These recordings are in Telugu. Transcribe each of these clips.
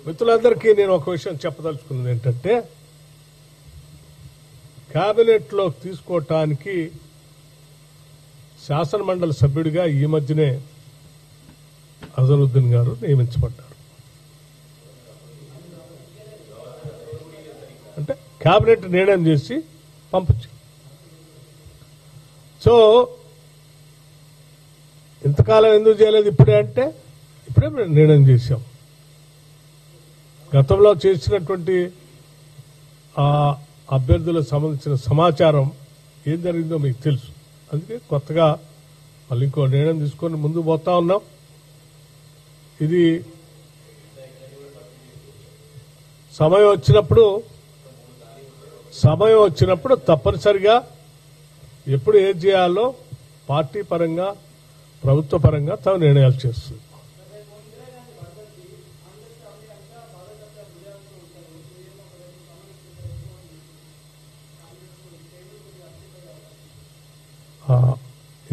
మిత్రులందరికీ నేను ఒక విషయం చెప్పదలుచుకున్నది ఏంటంటే, కేబినెట్లో తీసుకోవటానికి శాసనమండలి సభ్యుడిగా ఈ మధ్యనే అజరుద్దీన్ గారు నియమించబడ్డారు. అంటే కేబినెట్ నిర్ణయం చేసి పంపించారు. సో ఇంతకాలం ఎందుకు చేయలేదు ఇప్పుడే అంటే, ఇప్పుడే నిర్ణయం చేశాం. గతంలో చేసినటువంటి అభ్యర్థులకు సంబంధించిన సమాచారం ఏం జరిగిందో మీకు తెలుసు. అందుకే కొత్తగా మళ్ళీ ఇంకో నిర్ణయం తీసుకొని ముందుకు పోతా ఉన్నాం. ఇది సమయం వచ్చినప్పుడు తప్పనిసరిగా ఎప్పుడు ఏం చేయాలో పార్టీ పరంగా ప్రభుత్వ పరంగా తమ నిర్ణయాలు చేస్తుంది.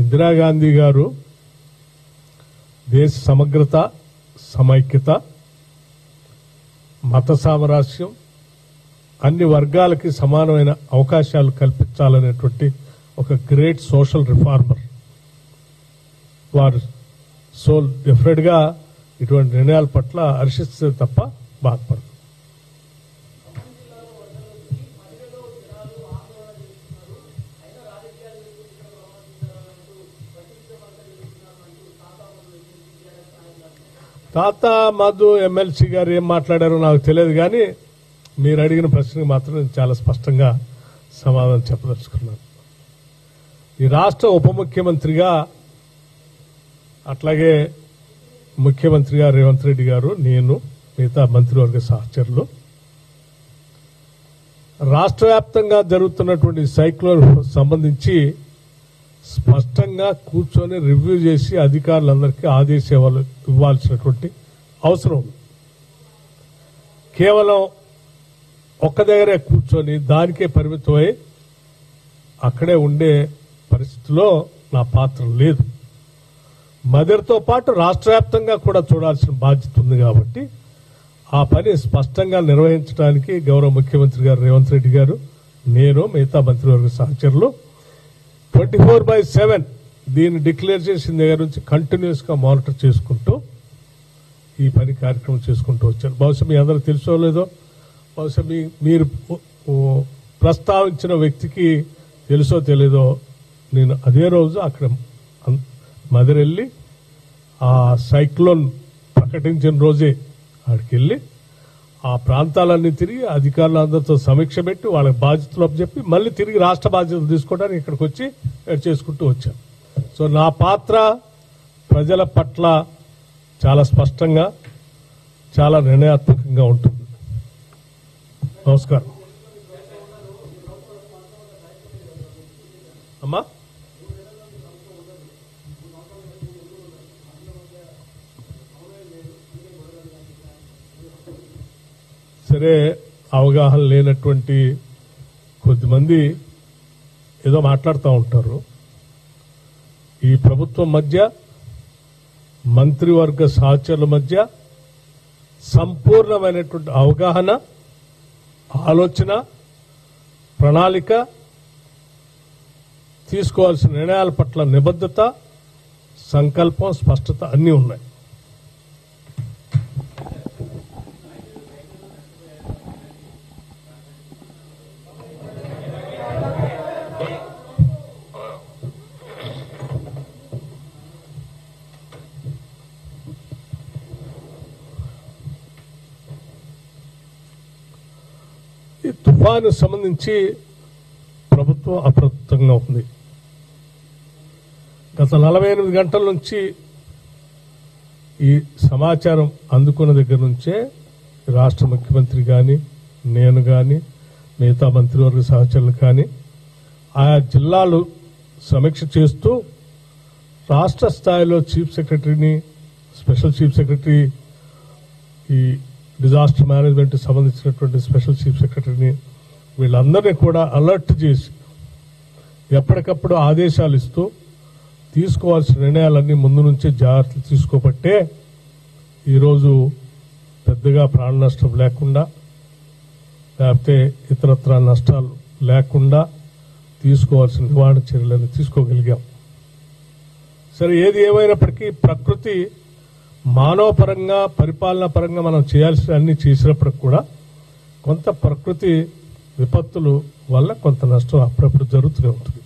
ఇందిరాగాంధీ గారు దేశ సమగ్రత, సమైక్యత, మత సామరస్యం, అన్ని వర్గాలకి సమానమైన అవకాశాలు కల్పించాలనేటువంటి ఒక గ్రేట్ సోషల్ రిఫార్మర్. వారు సో డెఫినెట్ గా ఇటువంటి నిర్ణయాల పట్ల హర్షిస్తే తప్ప బాధపడదు. తాత మధు ఎమ్మెల్సీ గారు ఏం మాట్లాడారో నాకు తెలియదు, కానీ మీరు అడిగిన ప్రశ్నకు మాత్రం నేను చాలా స్పష్టంగా సమాధానం చెప్పదలుచుకున్నాను. ఈ రాష్ట్ర ఉప ముఖ్యమంత్రిగా అట్లాగే ముఖ్యమంత్రిగా రేవంత్ రెడ్డి గారు, నేను, మిగతా మంత్రివర్గ సహచరులు రాష్ట్ర వ్యాప్తంగా జరుగుతున్నటువంటి సైక్లోన్ సంబంధించి స్పష్టంగా కూర్చొని రివ్యూ చేసి అధికారులందరికీ ఆదేశాలు ఇవ్వాల్సినటువంటి అవసరం ఉంది. కేవలం ఒక్క దగ్గరే కూర్చొని దానికే పరిమితమై అక్కడే ఉండే పరిస్థితిలో నా పాత్ర లేదు. మదర్తో పాటు రాష్ట్ర వ్యాప్తంగా కూడా చూడాల్సిన బాధ్యత ఉంది. కాబట్టి ఆ పని స్పష్టంగా నిర్వహించడానికి గౌరవ ముఖ్యమంత్రి గారు రేవంత్ రెడ్డి గారు, నేను, మిగతా మంత్రివర్గ సహచరులు 24/7 దీన్ని డిక్లేర్ చేసిన దగ్గర నుంచి కంటిన్యూస్ గా మానిటర్ చేసుకుంటూ ఈ పని కార్యక్రమం చేసుకుంటూ వచ్చారు. బహుశా మీ అందరూ తెలుసో లేదో, బహుశా మీరు ప్రస్తావించిన వ్యక్తికి తెలుసో తెలీదో, నేను అదే రోజు అక్కడ మదరెళ్ళి ఆ సైక్లోన్ ప్రకటించిన రోజే అక్కడికి వెళ్ళి ఆ ప్రాంతాలన్నీ తిరిగి అధికారులందరితో సమీక్ష పెట్టి వాళ్ళకి బాధ్యతలు చెప్పి మళ్ళీ తిరిగి రాష్ట్ర బాధ్యతలు తీసుకోవడానికి ఇక్కడికి వచ్చి చేసుకుంటూ వచ్చాను. సో నా పాత్ర ప్రజల పట్ల చాలా స్పష్టంగా, చాలా నిర్ణయాత్మకంగా ఉంటుంది. నమస్కారం అమ్మా. సరే, అవగాహన లేనటువంటి కొద్దిమంది ఏదో మాట్లాడుతూ ఉంటారు. ఈ ప్రభుత్వం మధ్య, మంత్రివర్గ సహచరుల మధ్య సంపూర్ణమైనటువంటి అవగాహన, ఆలోచన, ప్రణాళిక, తీసుకోవాల్సిన నిర్ణయాల పట్ల నిబద్ధత, సంకల్పం, స్పష్టత అన్నీ ఉన్నాయి. ఈ తుఫాను సంబంధించి ప్రభుత్వం అప్రమత్తంగా ఉంది. గత 48 గంటల నుంచి ఈ సమాచారం అందుకున్న దగ్గర నుంచే రాష్ట్ర ముఖ్యమంత్రి కానీ, నేను కానీ, మిగతా మంత్రివర్గ సహచరులు కానీ ఆయా జిల్లాలు సమీక్ష చేస్తూ రాష్ట్ర స్థాయిలో చీఫ్ సెక్రటరీని, స్పెషల్ చీఫ్ సెక్రటరీ, ఈ డిజాస్టర్ మేనేజ్మెంట్ సంబంధించినటువంటి స్పెషల్ చీఫ్ సెక్రటరీని, వీళ్ళందరినీ కూడా అలర్ట్ చేసి ఎప్పటికప్పుడు ఆదేశాలు ఇస్తూ తీసుకోవాల్సిన నిర్ణయాలన్నీ ముందు నుంచే జాగ్రత్తలు తీసుకోబట్టే ఈరోజు పెద్దగా ప్రాణ నష్టం లేకుండా లేకపోతే ఇతరత్ర నష్టాలు లేకుండా తీసుకోవాల్సిన నివారణ చర్యలను తీసుకోగలిగాం. సరే, ఏది ఏమైనప్పటికీ ప్రకృతి మానవ పరంగా పరిపాలనా పరంగా మనం చేయాల్సిన అన్ని చేసినప్పటికి కూడా కొంత ప్రకృతి విపత్తులు వల్ల కొంత నష్టం అప్పుడప్పుడు జరుగుతూనే ఉంటుంది.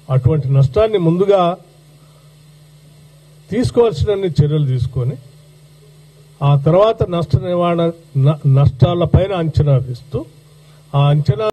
అటువంటి నష్టాన్ని ముందుగా తీసుకోవాల్సిన చర్యలు తీసుకొని ఆ తర్వాత నష్ట నివారణ నష్టాల పైన అంచనా వేస్తూ ఆ అంచనా